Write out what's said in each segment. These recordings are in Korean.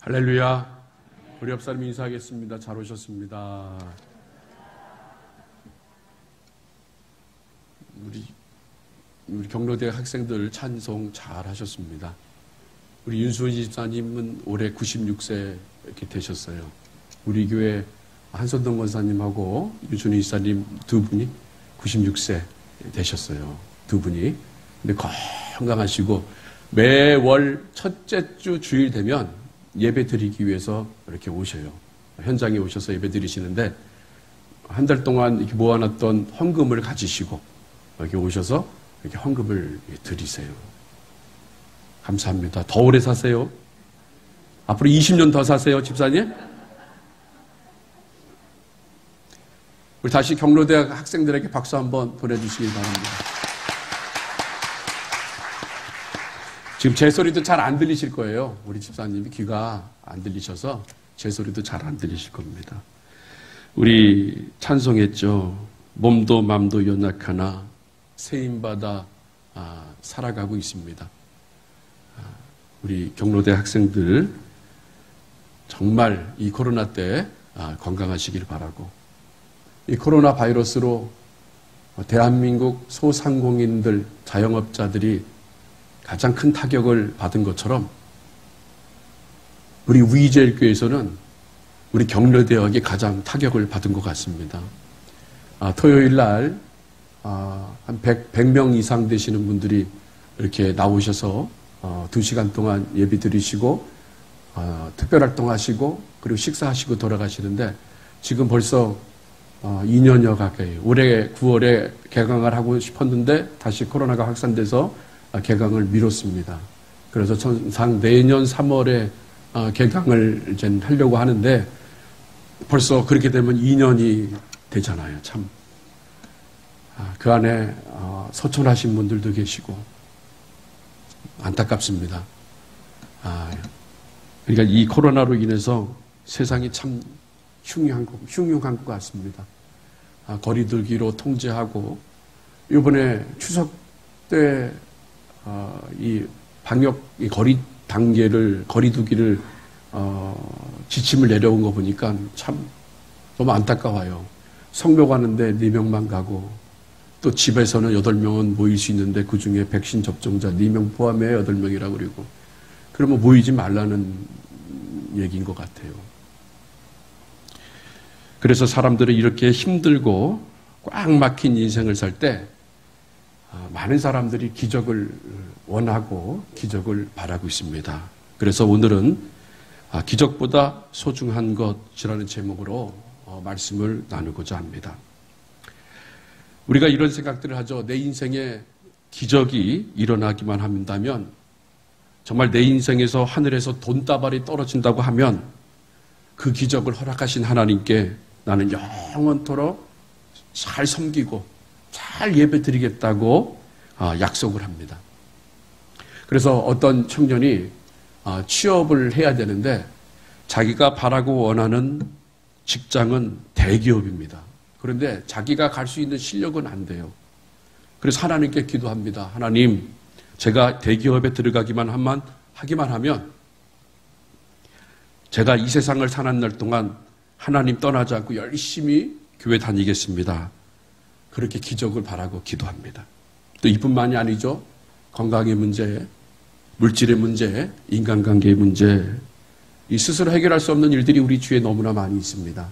할렐루야. 우리 옆 사람 인사하겠습니다. 잘 오셨습니다. 우리 경로대 학생들 찬송 잘 하셨습니다. 우리 윤수원 집사님은 올해 96세 이렇게 되셨어요. 우리 교회 한선동 권사님하고 윤순희 집사님 두 분이 96세 되셨어요. 두 분이. 근데 건강하시고 매월 첫째 주 주일 되면 예배 드리기 위해서 이렇게 오셔요. 현장에 오셔서 예배 드리시는데 한 달 동안 이렇게 모아놨던 헌금을 가지시고 여기 오셔서 이렇게 헌금을 드리세요. 감사합니다. 더 오래 사세요. 앞으로 20년 더 사세요, 집사님. 우리 다시 경로대학 학생들에게 박수 한번 보내주시기 바랍니다. 지금 제 소리도 잘 안 들리실 거예요. 우리 집사님이 귀가 안 들리셔서 제 소리도 잘 안 들리실 겁니다. 우리 찬송했죠. 몸도 맘도 연약하나 세임받아 살아가고 있습니다. 우리 경로대 학생들 정말 이 코로나 때 건강하시길 바라고, 이 코로나 바이러스로 대한민국 소상공인들, 자영업자들이 가장 큰 타격을 받은 것처럼 우리 우이제일교회에서는 우리 경로대학이 가장 타격을 받은 것 같습니다. 토요일 날 한 100명 이상 되시는 분들이 이렇게 나오셔서 2시간 동안 예배 드리시고 특별활동하시고 그리고 식사하시고 돌아가시는데 지금 벌써 2년여 가까이, 올해 9월에 개강을 하고 싶었는데 다시 코로나가 확산돼서 개강을 미뤘습니다. 그래서 전상 내년 3월에 개강을 이제 하려고 하는데 벌써 그렇게 되면 2년이 되잖아요. 참. 그 안에 소천하신 분들도 계시고 안타깝습니다. 그러니까 이 코로나로 인해서 세상이 참 흉흉한 것 같습니다. 거리두기로 통제하고 이번에 추석 때 이 방역, 이 거리두기를 지침을 내려온 거 보니까 참 너무 안타까워요. 성묘 가는데 4명만 가고 또 집에서는 8명은 모일 수 있는데 그 중에 백신 접종자 4명 포함해 8명이라고 그러고, 그러면 모이지 말라는 얘기인 것 같아요. 그래서 사람들은 이렇게 힘들고 꽉 막힌 인생을 살 때 많은 사람들이 기적을 원하고 기적을 바라고 있습니다. 그래서 오늘은 기적보다 소중한 것이라는 제목으로 말씀을 나누고자 합니다. 우리가 이런 생각들을 하죠. 내 인생에 기적이 일어나기만 한다면, 정말 내 인생에서 하늘에서 돈다발이 떨어진다고 하면 그 기적을 허락하신 하나님께 나는 영원토록 잘 섬기고 잘 예배드리겠다고 약속을 합니다. 그래서 어떤 청년이 취업을 해야 되는데 자기가 바라고 원하는 직장은 대기업입니다. 그런데 자기가 갈 수 있는 실력은 안 돼요. 그래서 하나님께 기도합니다. 하나님, 제가 대기업에 들어가기만 하면 제가 이 세상을 사는 날 동안 하나님 떠나지 않고 열심히 교회 다니겠습니다. 그렇게 기적을 바라고 기도합니다. 또 이뿐만이 아니죠. 건강의 문제, 물질의 문제, 인간관계의 문제, 이 스스로 해결할 수 없는 일들이 우리 주위에 너무나 많이 있습니다.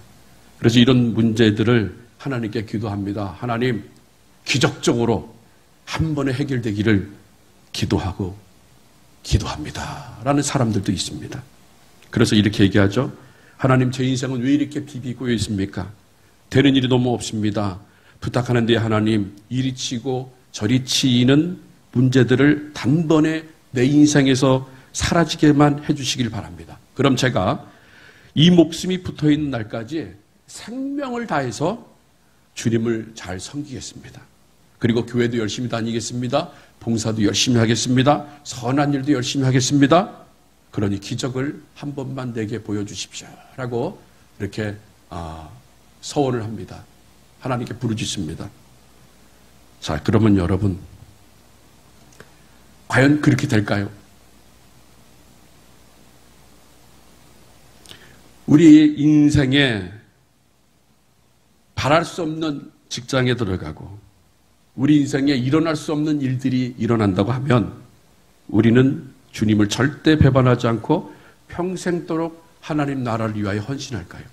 그래서 이런 문제들을 하나님께 기도합니다. 하나님, 기적적으로 한 번에 해결되기를 기도합니다. 라는 사람들도 있습니다. 그래서 이렇게 얘기하죠. 하나님, 제 인생은 왜 이렇게 비비고 있습니까? 되는 일이 너무 없습니다. 부탁하는데 하나님, 이리 치고 저리 치이는 문제들을 단번에 내 인생에서 사라지게만 해주시길 바랍니다. 그럼 제가 이 목숨이 붙어있는 날까지 생명을 다해서 주님을 잘 섬기겠습니다. 그리고 교회도 열심히 다니겠습니다. 봉사도 열심히 하겠습니다. 선한 일도 열심히 하겠습니다. 그러니 기적을 한 번만 내게 보여주십시오. 라고 이렇게 서원을 합니다. 하나님께 부르짖습니다. 자, 그러면 여러분, 과연 그렇게 될까요? 우리 인생에 바랄 수 없는 직장에 들어가고 우리 인생에 일어날 수 없는 일들이 일어난다고 하면 우리는 주님을 절대 배반하지 않고 평생도록 하나님 나라를 위하여 헌신할까요?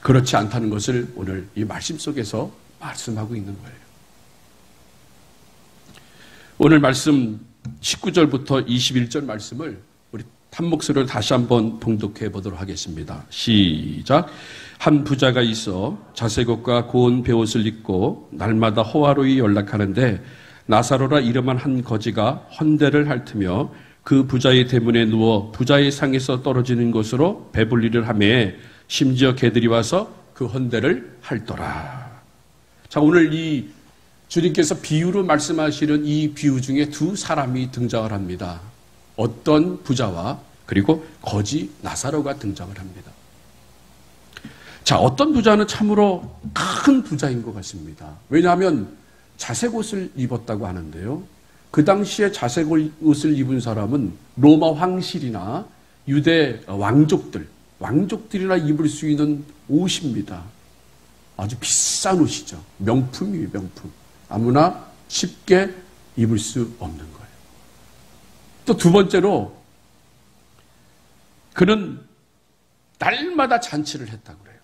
그렇지 않다는 것을 오늘 이 말씀 속에서 말씀하고 있는 거예요. 오늘 말씀 19절부터 21절 말씀을 우리 한 목소리로 다시 한번 봉독해 보도록 하겠습니다. 시작. 한 부자가 있어 자색옷과 고운 베옷을 입고 날마다 호화로이 연락하는데 나사로라 이름한 한 거지가 헌대를 핥으며 그 부자의 대문에 누워 부자의 상에서 떨어지는 것으로 배불리를 하며 심지어 개들이 와서 그 헌대를 핥더라. 자, 오늘 이 주님께서 비유로 말씀하시는 이 비유 중에 두 사람이 등장을 합니다. 어떤 부자와 그리고 거지 나사로가 등장을 합니다. 자, 어떤 부자는 참으로 큰 부자인 것 같습니다. 왜냐하면 자색옷을 입었다고 하는데요. 그 당시에 자색옷을 입은 사람은 로마 황실이나 유대 왕족들이나 입을 수 있는 옷입니다. 아주 비싼 옷이죠. 명품이에요, 명품. 아무나 쉽게 입을 수 없는 거예요. 또 두 번째로 그는 날마다 잔치를 했다고 그래요.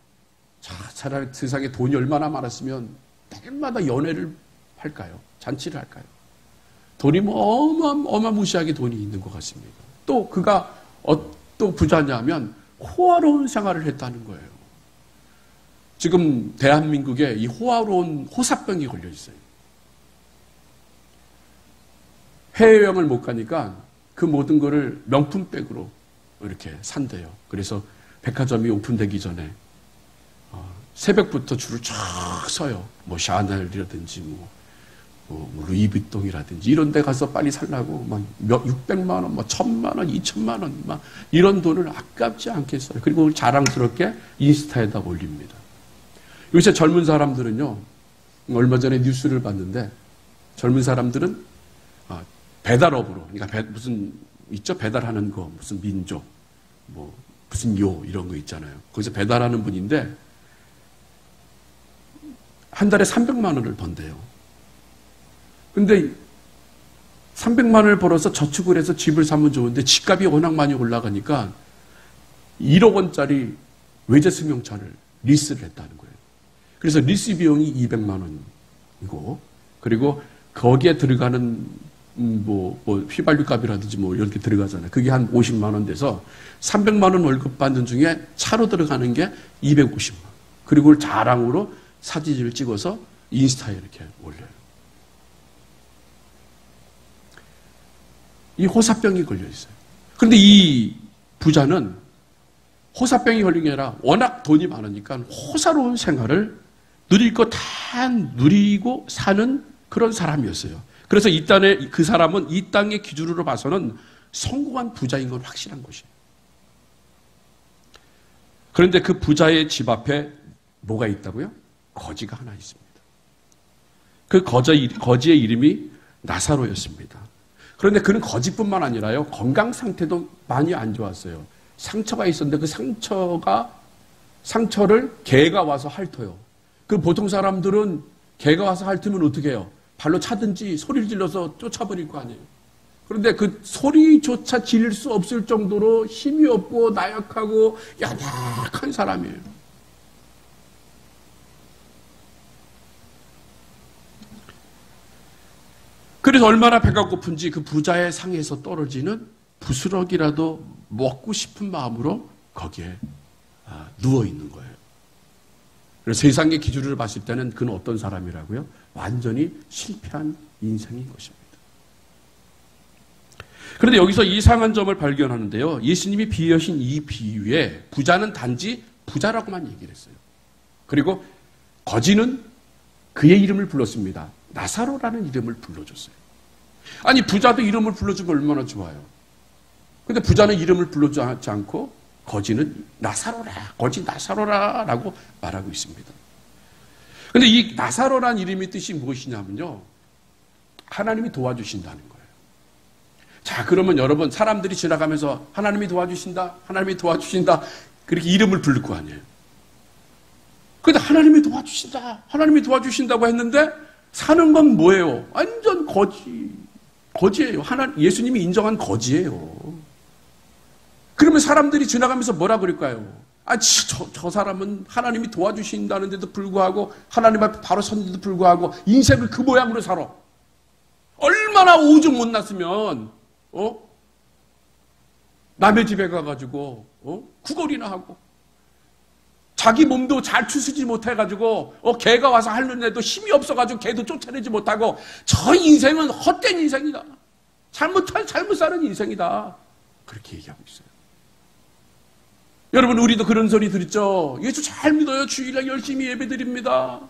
자, 차라리 세상에 돈이 얼마나 많았으면 날마다 연회를 할까요? 잔치를 할까요? 돈이 뭐 어마무시하게 돈이 있는 것 같습니다. 또 그가 또 부자냐면 호화로운 생활을 했다는 거예요. 지금 대한민국에 이 호화로운 호사병이 걸려 있어요. 해외여행을 못 가니까 그 모든 거를 명품백으로 이렇게 산대요. 그래서 백화점이 오픈되기 전에 새벽부터 줄을 쫙 서요. 뭐 샤넬이라든지 뭐 루이비통이라든지 이런 데 가서 빨리 살라고 막 600만 원, 뭐 1000만 원, 2000만 원 막 이런 돈을 아깝지 않게 써요. 그리고 자랑스럽게 인스타에다 올립니다. 요새 젊은 사람들은요. 얼마 전에 뉴스를 봤는데 젊은 사람들은 배달업으로 그러니까 무슨 있죠? 배달하는 거 무슨 민족 뭐 무슨 요 이런 거 있잖아요. 거기서 배달하는 분인데 한 달에 300만 원을 번대요. 근데 300만 원을 벌어서 저축을 해서 집을 사면 좋은데 집값이 워낙 많이 올라가니까 1억 원짜리 외제 승용차를 리스를 했다는 거예요. 그래서 리스 비용이 200만 원이고 그리고 거기에 들어가는 뭐 휘발유 값이라든지 뭐 이렇게 들어가잖아요. 그게 한 50만 원 돼서 300만 원 월급 받는 중에 차로 들어가는 게 250만 원. 그리고 자랑으로 사진을 찍어서 인스타에 이렇게 올려요. 이 호사병이 걸려 있어요. 그런데 이 부자는 호사병이 걸린 게 아니라 워낙 돈이 많으니까 호사로운 생활을 누릴 거 다 누리고 사는 그런 사람이었어요. 그래서 그 사람은 이 땅의 기준으로 봐서는 성공한 부자인 건 확실한 것이에요. 그런데 그 부자의 집 앞에 뭐가 있다고요? 거지가 하나 있습니다. 그 거지의 이름이 나사로였습니다. 그런데 그는 거지뿐만 아니라요, 건강 상태도 많이 안 좋았어요. 상처가 있었는데 그 상처를 개가 와서 핥아요. 그 보통 사람들은 개가 와서 핥으면 어떻게 해요? 발로 차든지 소리를 질러서 쫓아버릴 거 아니에요. 그런데 그 소리조차 지를 수 없을 정도로 힘이 없고 나약하고 야박한 사람이에요. 그래서 얼마나 배가 고픈지 그 부자의 상에서 떨어지는 부스러기라도 먹고 싶은 마음으로 거기에 누워 있는 거예요. 그래서 세상의 기준으로 봤을 때는 그는 어떤 사람이라고요? 완전히 실패한 인생인 것입니다. 그런데 여기서 이상한 점을 발견하는데요. 예수님이 비유하신 이 비유에 부자는 단지 부자라고만 얘기를 했어요. 그리고 거지는 그의 이름을 불렀습니다. 나사로라는 이름을 불러줬어요. 아니 부자도 이름을 불러주면 얼마나 좋아요. 근데 부자는 이름을 불러주지 않고 거지는 나사로라, 거지 나사로라 라고 말하고 있습니다. 근데 이 나사로란 이름의 뜻이 무엇이냐면요. 하나님이 도와주신다는 거예요. 자, 그러면 여러분, 사람들이 지나가면서 하나님이 도와주신다, 하나님이 도와주신다, 그렇게 이름을 부를 거 아니에요. 근데 하나님이 도와주신다, 하나님이 도와주신다고 했는데 사는 건 뭐예요? 완전 거지예요. 예수님이 인정한 거지예요. 그러면 사람들이 지나가면서 뭐라 그럴까요? 저 사람은 하나님이 도와주신다는데도 불구하고, 하나님 앞에 바로 섰는데도 불구하고 인생을 그 모양으로 살아. 얼마나 오죽 못났으면 남의 집에 가가지고 구걸이나 하고, 자기 몸도 잘 추스지 못해가지고 개가 와서 하는데도 힘이 없어가지고 개도 쫓아내지 못하고, 저 인생은 헛된 인생이다, 잘못 사는 인생이다, 그렇게 얘기하고 있어요. 여러분, 우리도 그런 소리 들었죠. 예수 잘 믿어요. 주일날 열심히 예배드립니다.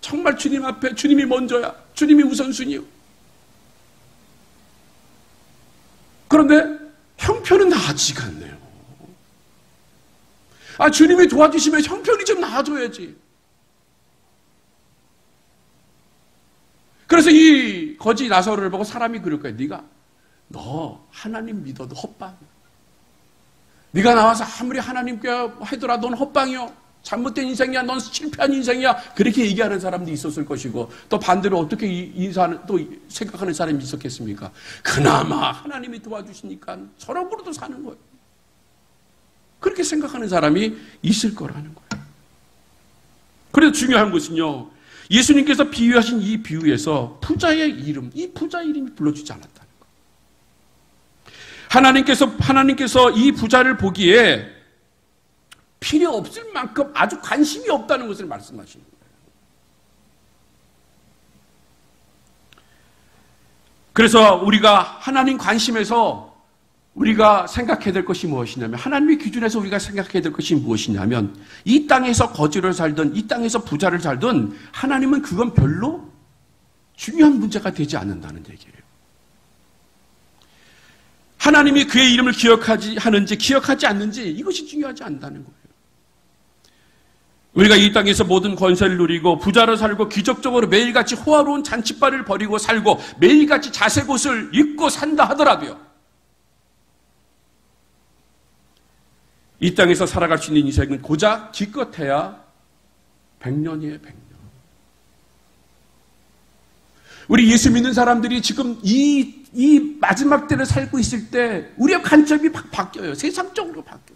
정말 주님 앞에 주님이 먼저야, 주님이 우선순위요. 그런데 형편은 나아지가 않네요. 주님이 도와주시면 형편이 좀 나아져야지. 그래서 이 거지 나사로를 보고 사람이 그럴 거야. 너 하나님 믿어도 헛방이야. 네가 나와서 아무리 하나님께 하더라도 넌 헛방이요, 잘못된 인생이야, 넌 실패한 인생이야, 그렇게 얘기하는 사람도 있었을 것이고, 또 반대로 어떻게 또 생각하는 사람이 있었겠습니까? 그나마 하나님이 도와주시니까 저러고도 사는 거예요. 그렇게 생각하는 사람이 있을 거라는 거예요. 그래서 중요한 것은요, 예수님께서 비유하신 이 비유에서 부자의 이름, 이 부자의 이름이 불러주지 않았다는 거예요. 하나님께서 이 부자를 보기에 필요 없을 만큼 아주 관심이 없다는 것을 말씀하시는 거예요. 그래서 우리가 하나님 관심에서 우리가 생각해야 될 것이 무엇이냐면, 하나님의 기준에서 우리가 생각해야 될 것이 무엇이냐면, 이 땅에서 거지를 살든 이 땅에서 부자를 살든 하나님은 그건 별로 중요한 문제가 되지 않는다는 얘기예요. 하나님이 그의 이름을 기억하지 않는지 이것이 중요하지 않다는 거예요. 우리가 이 땅에서 모든 권세를 누리고 부자로 살고 기적적으로 매일같이 호화로운 잔치바를 벌이고 살고 매일같이 자색옷을 입고 산다 하더라도요, 이 땅에서 살아갈 수 있는 인생은 고작 기껏해야 100년이에요, 100년. 우리 예수 믿는 사람들이 지금 이 마지막 때를 살고 있을 때 우리의 관점이 바뀌어요. 세상적으로 바뀌어요.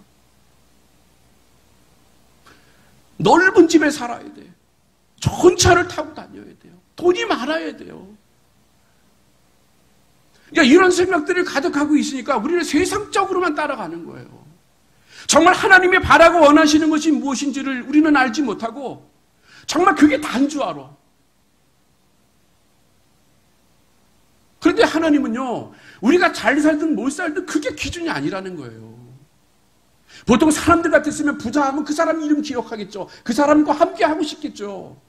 넓은 집에 살아야 돼요. 좋은 차를 타고 다녀야 돼요. 돈이 많아야 돼요. 그러니까 이런 생각들을 가득하고 있으니까 우리는 세상적으로만 따라가는 거예요. 정말 하나님이 바라고 원하시는 것이 무엇인지를 우리는 알지 못하고 정말 그게 다인 줄 알아. 그런데 하나님은요, 우리가 잘 살든 못 살든 그게 기준이 아니라는 거예요. 보통 사람들 같았으면 부자하면 그 사람 이름 기억하겠죠. 그 사람과 함께 하고 싶겠죠.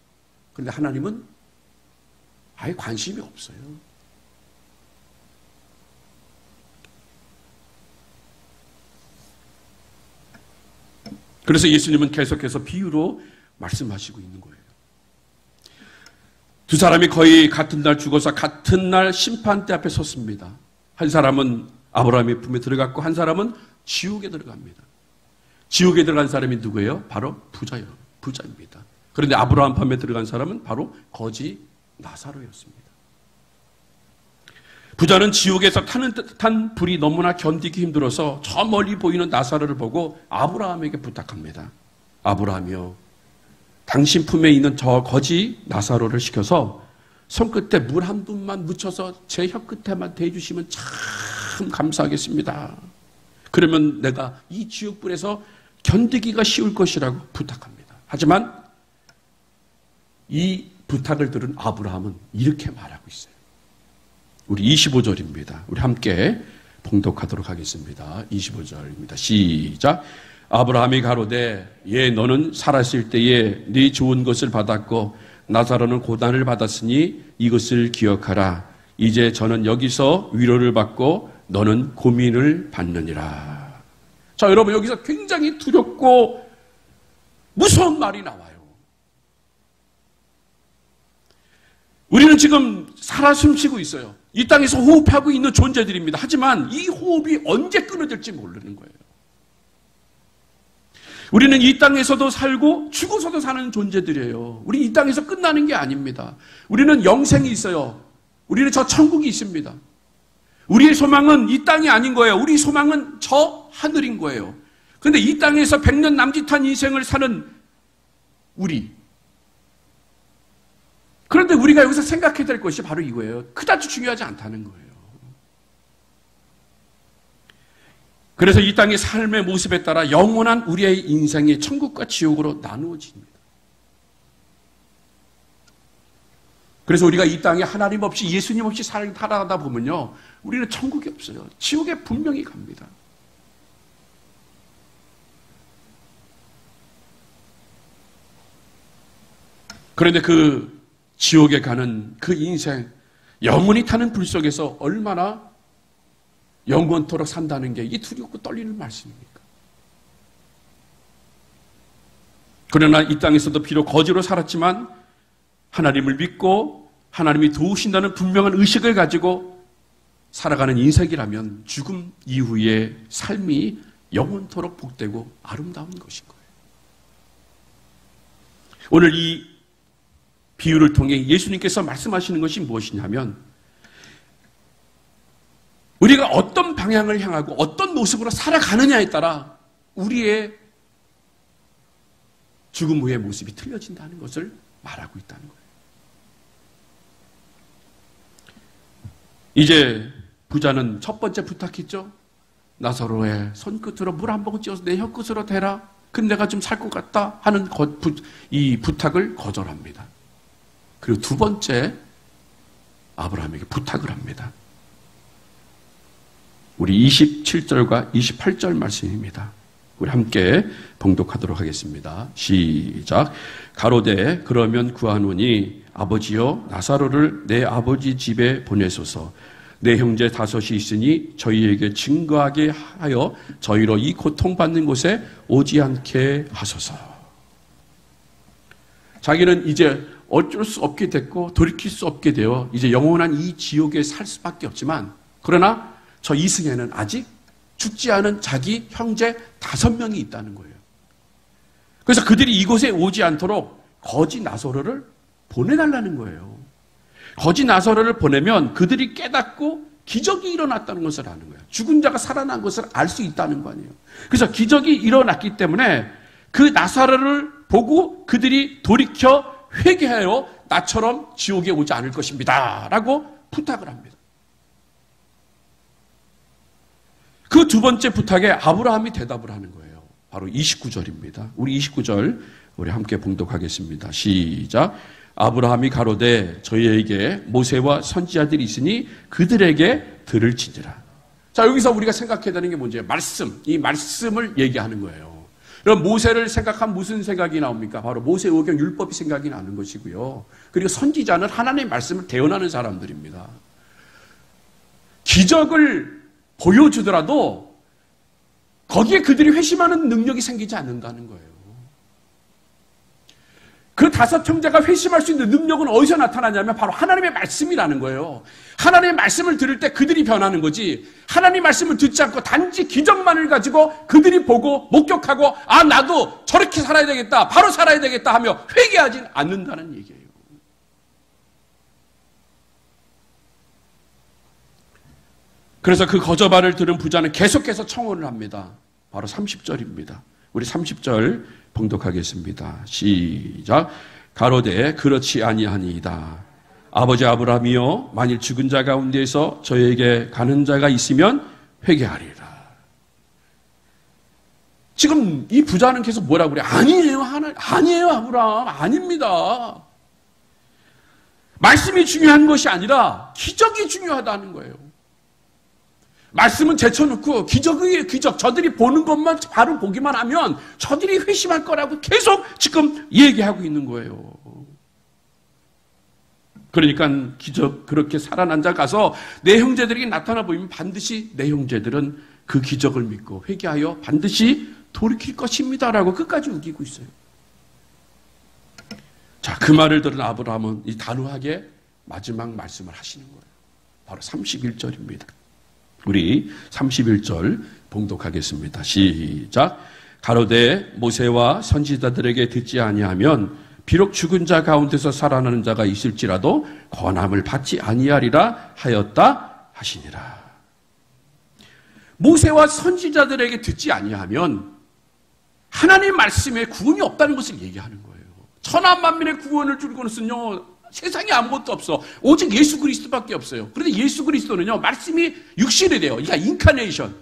그런데 하나님은 아예 관심이 없어요. 그래서 예수님은 계속해서 비유로 말씀하시고 있는 거예요. 두 사람이 거의 같은 날 죽어서 같은 날 심판대 앞에 섰습니다. 한 사람은 아브라함의 품에 들어갔고 한 사람은 지옥에 들어갑니다. 지옥에 들어간 사람이 누구예요? 바로 부자입니다. 그런데 아브라함 품에 들어간 사람은 바로 거지 나사로였습니다. 부자는 지옥에서 타는 듯한 불이 너무나 견디기 힘들어서 저 멀리 보이는 나사로를 보고 아브라함에게 부탁합니다. 아브라함이요, 당신 품에 있는 저 거지 나사로를 시켜서 손끝에 물 한 분만 묻혀서 제 혀끝에만 대주시면 참 감사하겠습니다. 그러면 내가 이 지옥불에서 견디기가 쉬울 것이라고 부탁합니다. 하지만 이 부탁을 들은 아브라함은 이렇게 말하고 있어요. 우리 25절입니다. 우리 함께 봉독하도록 하겠습니다. 25절입니다. 시작. 아브라함이 가로되 예 너는 살았을 때에 네 좋은 것을 받았고 나사로는 고난을 받았으니 이것을 기억하라. 이제 저는 여기서 위로를 받고 너는 고민을 받느니라. 자, 여러분, 여기서 굉장히 두렵고 무서운 말이 나와요. 우리는 지금 살아 숨쉬고 있어요. 이 땅에서 호흡하고 있는 존재들입니다. 하지만 이 호흡이 언제 끊어질지 모르는 거예요. 우리는 이 땅에서도 살고 죽어서도 사는 존재들이에요. 우리 이 땅에서 끝나는 게 아닙니다. 우리는 영생이 있어요. 우리는 저 천국이 있습니다. 우리의 소망은 이 땅이 아닌 거예요. 우리 소망은 저 하늘인 거예요. 그런데 이 땅에서 100년 남짓한 인생을 사는 우리. 그런데 우리가 여기서 생각해야 될 것이 바로 이거예요. 그다지 중요하지 않다는 거예요. 그래서 이 땅의 삶의 모습에 따라 영원한 우리의 인생이 천국과 지옥으로 나누어집니다. 그래서 우리가 이 땅에 하나님 없이 예수님 없이 살아가다 보면요, 우리는 천국이 없어요. 지옥에 분명히 갑니다. 그런데 그 지옥에 가는 그 인생, 영원히 타는 불 속에서 얼마나 영원토록 산다는 게 이 두렵고 떨리는 말씀입니까? 그러나 이 땅에서도 비록 거지로 살았지만 하나님을 믿고 하나님이 도우신다는 분명한 의식을 가지고 살아가는 인생이라면 죽음 이후의 삶이 영원토록 복되고 아름다운 것인 거예요. 오늘 이 비유를 통해 예수님께서 말씀하시는 것이 무엇이냐면 우리가 어떤 방향을 향하고 어떤 모습으로 살아가느냐에 따라 우리의 죽음 후의 모습이 틀려진다는 것을 말하고 있다는 거예요. 이제 부자는 첫 번째 부탁했죠. 나사로의 손끝으로 물 한 모금 찌어서 내 혀끝으로 대라. 근데 내가 좀 살 것 같다 하는 이 부탁을 거절합니다. 그리고 두 번째 아브라함에게 부탁을 합니다. 우리 27절과 28절 말씀입니다. 우리 함께 봉독하도록 하겠습니다. 시작. 가로되 그러면 구하노니 아버지여 나사로를 내 아버지 집에 보내소서. 내 형제 다섯이 있으니 저희에게 증거하게 하여 저희로 이 고통받는 곳에 오지 않게 하소서. 자기는 이제 어쩔 수 없게 됐고 돌이킬 수 없게 되어 이제 영원한 이 지옥에 살 수밖에 없지만, 그러나 저 이승에는 아직 죽지 않은 자기 형제 5명이 있다는 거예요. 그래서 그들이 이곳에 오지 않도록 거지 나사로를 보내달라는 거예요. 거지 나사로를 보내면 그들이 깨닫고 기적이 일어났다는 것을 아는 거예요. 죽은 자가 살아난 것을 알 수 있다는 거 아니에요. 그래서 기적이 일어났기 때문에 그 나사로를 보고 그들이 돌이켜 회개하여 나처럼 지옥에 오지 않을 것입니다 라고 부탁을 합니다. 그 두 번째 부탁에 아브라함이 대답을 하는 거예요. 바로 29절입니다. 우리 29절 우리 함께 봉독하겠습니다. 시작. 아브라함이 가로되 저희에게 모세와 선지자들이 있으니 그들에게 들을지니라. 자, 여기서 우리가 생각해야 되는 게 뭔지, 말씀, 이 말씀을 얘기하는 거예요. 그럼 모세를 생각하면 무슨 생각이 나옵니까? 바로 모세오경 율법이 생각이 나는 것이고요. 그리고 선지자는 하나님의 말씀을 대언하는 사람들입니다. 기적을 보여주더라도 거기에 그들이 회심하는 능력이 생기지 않는다는 거예요. 그 5 형제가 회심할 수 있는 능력은 어디서 나타나냐면 바로 하나님의 말씀이라는 거예요. 하나님의 말씀을 들을 때 그들이 변하는 거지, 하나님의 말씀을 듣지 않고 단지 기적만을 가지고 그들이 보고 목격하고 아 나도 저렇게 살아야 되겠다, 바로 살아야 되겠다 하며 회개하지 않는다는 얘기예요. 그래서 그 거저말을 들은 부자는 계속해서 청혼을 합니다. 바로 30절입니다. 우리 30절 봉독하겠습니다. 시작. 가로되 그렇지 아니하니이다. 아버지 아브라함이여 만일 죽은 자 가운데에서 저에게 가는 자가 있으면 회개하리라. 지금 이 부자는 계속 뭐라고 그래? 아니에요, 아니에요, 아브라함. 아닙니다. 말씀이 중요한 것이 아니라 기적이 중요하다는 거예요. 말씀은 제쳐놓고 기적이에요, 기적. 저들이 보는 것만 바로 보기만 하면 저들이 회심할 거라고 계속 지금 얘기하고 있는 거예요. 그러니까 기적, 그렇게 살아난 자 가서 내 형제들에게 나타나 보이면 반드시 내 형제들은 그 기적을 믿고 회개하여 반드시 돌이킬 것입니다라고 끝까지 우기고 있어요. 자, 그 말을 들은 아브라함은 이 단호하게 마지막 말씀을 하시는 거예요. 바로 31절입니다. 우리 31절 봉독하겠습니다. 시작. 가로되 모세와 선지자들에게 듣지 아니하면 비록 죽은 자 가운데서 살아나는 자가 있을지라도 권함을 받지 아니하리라 하였다 하시니라. 모세와 선지자들에게 듣지 아니하면 하나님의 말씀에 구원이 없다는 것을 얘기하는 거예요. 천하 만민의 구원을 줄 것은요, 세상에 아무것도 없어. 오직 예수 그리스도밖에 없어요. 그런데 예수 그리스도는요, 말씀이 육신이 돼요. 그러니까 인카네이션.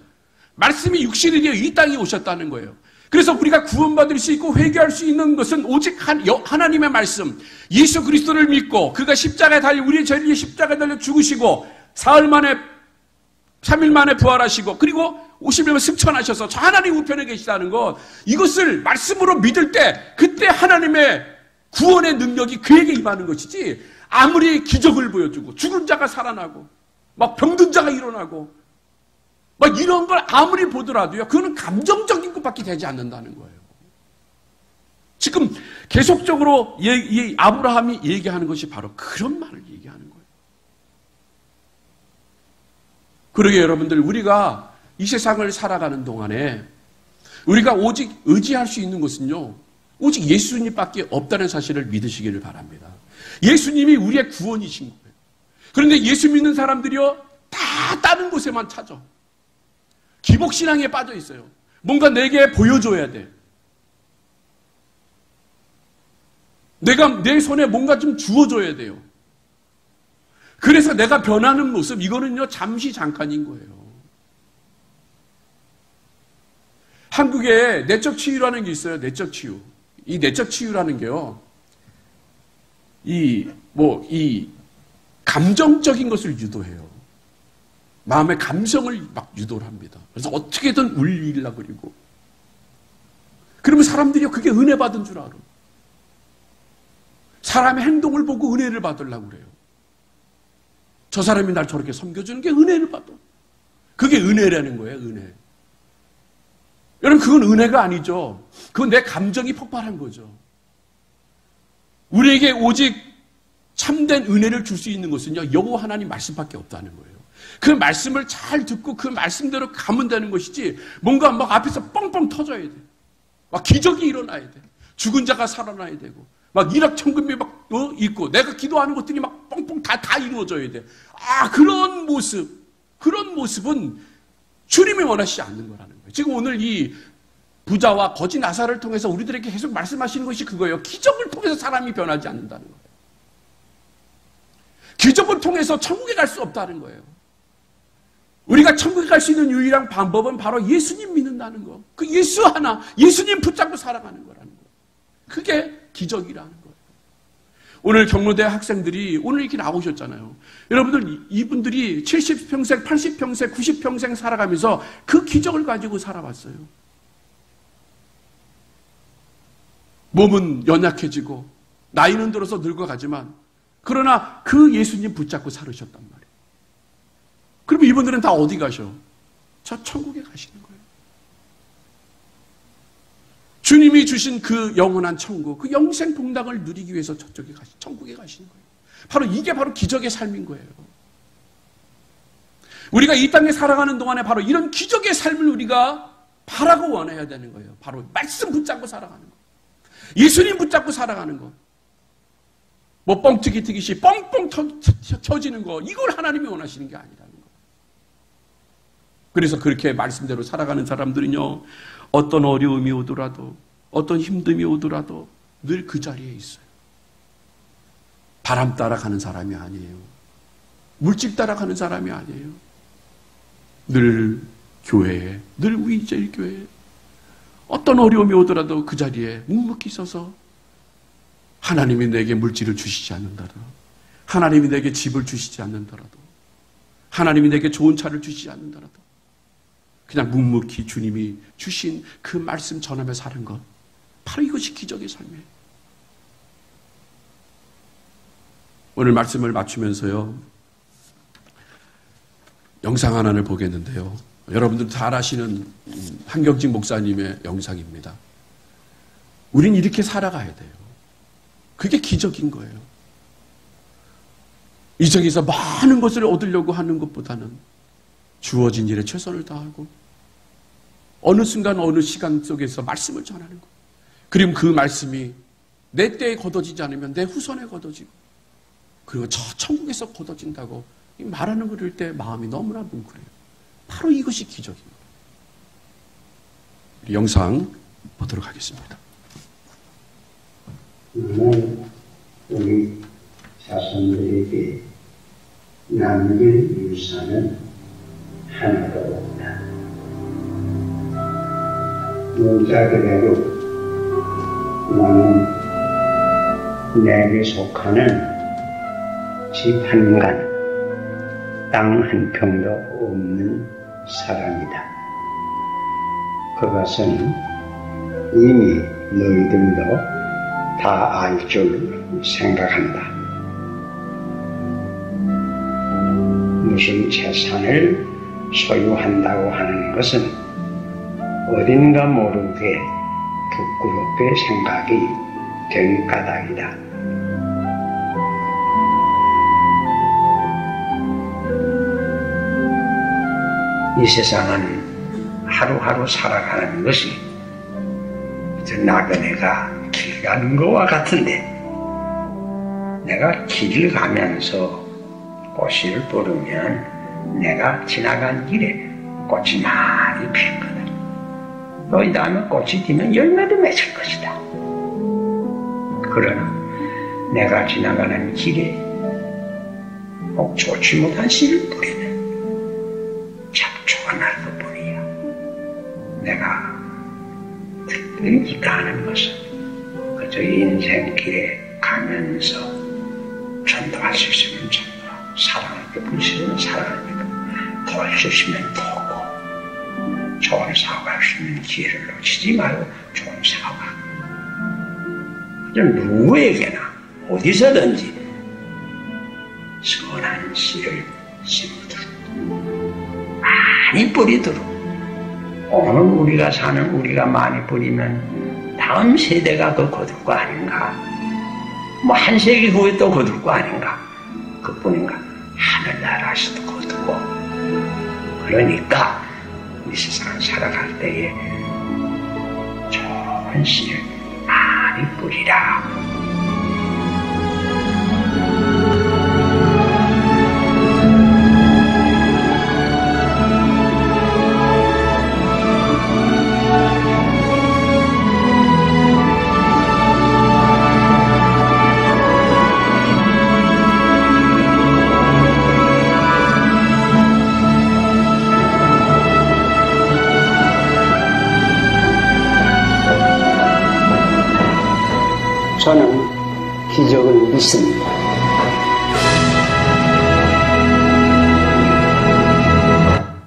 말씀이 육신이 되어 이 땅에 오셨다는 거예요. 그래서 우리가 구원받을 수 있고 회개할 수 있는 것은 오직 하나님의 말씀, 예수 그리스도를 믿고 그가 십자가에 달려 우리의 죄를 위해 십자가에 달려 죽으시고 사흘 만에 3일 만에 부활하시고 그리고 50일만 승천하셔서 저 하나님 우편에 계시다는 것, 이것을 말씀으로 믿을 때 그때 하나님의 구원의 능력이 그에게 임하는 것이지, 아무리 기적을 보여주고 죽은 자가 살아나고 막 병든 자가 일어나고 막 이런 걸 아무리 보더라도요, 그거는 감정적인 것밖에 되지 않는다는 거예요. 지금 계속적으로 아브라함이 얘기하는 것이 바로 그런 말을 얘기하는 거예요. 그러게 여러분들, 우리가 이 세상을 살아가는 동안에 우리가 오직 의지할 수 있는 것은요, 오직 예수님밖에 없다는 사실을 믿으시기를 바랍니다. 예수님이 우리의 구원이신 거예요. 그런데 예수 믿는 사람들이요, 다 다른 곳에만 찾아. 기복신앙에 빠져 있어요. 뭔가 내게 보여줘야 돼. 내 손에 뭔가 좀 주어줘야 돼요. 그래서 내가 변하는 모습, 이거는요, 잠시 잠깐인 거예요. 한국에 내적 치유라는 게 있어요. 내적 치유. 이 내적 치유라는 게요, 이 감정적인 것을 유도해요. 마음의 감성을 막 유도를 합니다. 그래서 어떻게든 울리려고 그리고. 그러면 사람들이 그게 은혜 받은 줄 알아. 사람의 행동을 보고 은혜를 받으려고 그래요. 저 사람이 날 저렇게 섬겨주는 게 은혜를 받아. 그게 은혜라는 거예요, 은혜. 여러분, 그건 은혜가 아니죠. 그건 내 감정이 폭발한 거죠. 우리에게 오직 참된 은혜를 줄 수 있는 것은요, 여호와 하나님 말씀밖에 없다는 거예요. 그 말씀을 잘 듣고 그 말씀대로 가면 되는 것이지, 뭔가 막 앞에서 뻥뻥 터져야 돼. 막 기적이 일어나야 돼. 죽은 자가 살아나야 되고, 막 일확천금이 막 있고, 내가 기도하는 것들이 막 뻥뻥 다 이루어져야 돼. 그런 모습은 주님이 원하시지 않는 거라는 거예요. 지금 오늘 이 부자와 거지 나사를 통해서 우리들에게 계속 말씀하시는 것이 그거예요. 기적을 통해서 사람이 변하지 않는다는 거예요. 기적을 통해서 천국에 갈 수 없다는 거예요. 우리가 천국에 갈 수 있는 유일한 방법은 바로 예수님 믿는다는 거. 그 예수 하나, 예수님 붙잡고 살아가는 거라는 거예요. 그게 기적이라는 거예요. 오늘 경로대 학생들이 오늘 이렇게 나오셨잖아요. 여러분들, 이분들이 70평생, 80평생, 90평생 살아가면서 그 기적을 가지고 살아왔어요. 몸은 연약해지고 나이는 들어서 늙어가지만, 그러나 그 예수님 붙잡고 살으셨단 말이에요. 그러면 이분들은 다 어디 가셔? 저 천국에 가시는 거예요. 주님이 주신 그 영원한 천국, 그 영생 복락을 누리기 위해서 천국에 가시는 거예요. 바로 이게 바로 기적의 삶인 거예요. 우리가 이 땅에 살아가는 동안에 바로 이런 기적의 삶을 우리가 바라고 원해야 되는 거예요. 바로 말씀 붙잡고 살아가는 거. 예수님 붙잡고 살아가는 거. 뭐 뻥튀기 튀기시 뻥뻥 터지는 거, 이걸 하나님이 원하시는 게 아니라는 거. 그래서 그렇게 말씀대로 살아가는 사람들은요, 어떤 어려움이 오더라도, 어떤 힘듦이 오더라도 늘 그 자리에 있어요. 바람 따라가는 사람이 아니에요. 물질 따라가는 사람이 아니에요. 늘 교회에, 늘 위제일교회에 어떤 어려움이 오더라도 그 자리에 묵묵히 서서, 하나님이 내게 물질을 주시지 않는다라도, 하나님이 내게 집을 주시지 않는다라도, 하나님이 내게 좋은 차를 주시지 않는다라도 그냥 묵묵히 주님이 주신 그 말씀 전하며 사는 것, 바로 이것이 기적의 삶이에요. 오늘 말씀을 맞추면서요, 영상 하나를 보겠는데요, 여러분들 잘 아시는 한경직 목사님의 영상입니다. 우린 이렇게 살아가야 돼요. 그게 기적인 거예요. 이 세상에서 많은 것을 얻으려고 하는 것보다는 주어진 일에 최선을 다하고 어느 순간 어느 시간 속에서 말씀을 전하는 것. 그리고 그 말씀이 내 때에 걷어지지 않으면 내 후손에 걷어지고 그리고 저 천국에서 걷어진다고 말하는 거 들을 때 마음이 너무나 뭉클해요. 바로 이것이 기적입니다. 영상 보도록 하겠습니다. 우리 자손들에게 남길 유산은 하나도 없다. 문자 그대로 나는 내게 속하는 집 한 간, 땅 한 평도 없는 사람이다. 그것은 이미 너희들도 다 알 줄 생각한다. 무슨 재산을 소유한다고 하는 것은 어딘가 모르게 부끄럽게 생각이 된 까닭이다. 이 세상은 하루하루 살아가는 것이 저 나그네가 길 가는 것과 같은데, 내가 길을 가면서 꽃을 뿌리면 내가 지나간 길에 꽃이 많이 피거든. 또 이 다음에 꽃이 피면 열매도 맺을 것이다. 그러나 내가 지나가는 길에 꼭 좋지 못한 씨를 뿌리면 잡초가 날 것뿐이야. 내가 특별히 가는 것은 그저 인생길에 가면서 전도할 수 있으면 전도하고, 사랑을 베풀 수 있으면 사랑을 베풀고, 도울 수 있으면 도우고, 좋은 사고할 수 있는 기회를 놓치지 말고 좋은 사고하고, 누구에게나 어디서든지 선한 씨를 심도록 많이 뿌리도록. 오늘 우리가 사는 우리가 많이 뿌리면 다음 세대가 그 거둘 거 아닌가? 뭐 한 세기 후에 또 거둘 거 아닌가? 그뿐인가? 하늘나라에서도 거두고. 그러니까 이 세상 살아갈 때에 좋은 씨를 많이 뿌리라. 저는 기적을 믿습니다.